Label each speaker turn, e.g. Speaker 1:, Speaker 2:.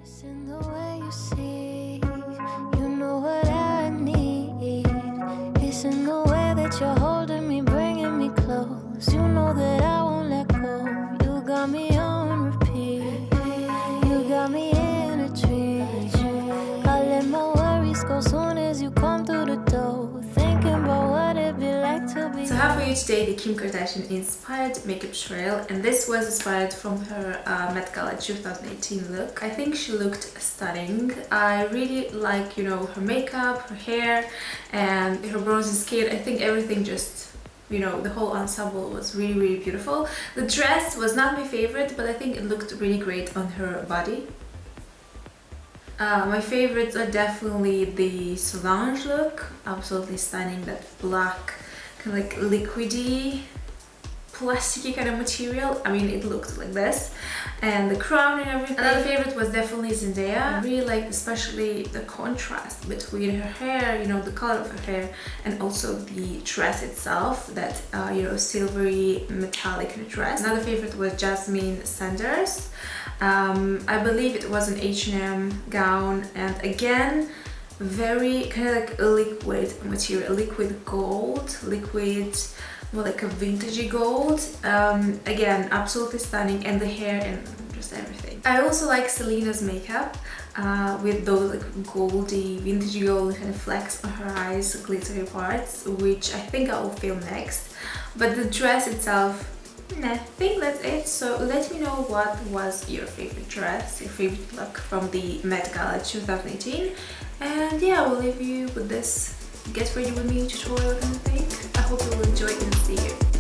Speaker 1: It's in the way you see, you know what I need. It's in the way that you're holding me, bringing me close. You know that I won't let go. You got me on repeat. You got me in a dream. I let my worries go soon as you come through the door. Thinking about what it'd be like to be.
Speaker 2: So I have for you today the Kim Kardashian inspired makeup trail, and this was inspired from her Met Gala 2018 look. I think she looked stunning. I really like, you know, her makeup, her hair, and her bronzy skin. I think everything just, you know, the whole ensemble was really beautiful. The dress was not my favorite, but I think it looked really great on her body. My favorites are definitely the Solange look, absolutely stunning. That black kind of like liquidy, plasticky kind of material. I mean, it looked like this, and the crown and everything. Another favorite was definitely Zendaya. I really liked especially the contrast between her hair, you know, the color of her hair, and also the dress itself, that you know, silvery metallic dress. Another favorite was Jasmine Sanders. I believe it was an H&M gown, and again, very kind of like a liquid material, liquid gold, liquid, more like a vintagey gold. Again, absolutely stunning, and the hair and just everything. I also like Selena's makeup with those like goldy, vintagey gold kind of flecks on her eyes, glittery parts, which I think I will film next. But the dress itself, I think that's it. So let me know what was your favorite dress, your favorite look from the Met Gala 2018. And yeah, I will leave you with this get ready with me tutorial kind of thing. I hope you will enjoy it, and see you.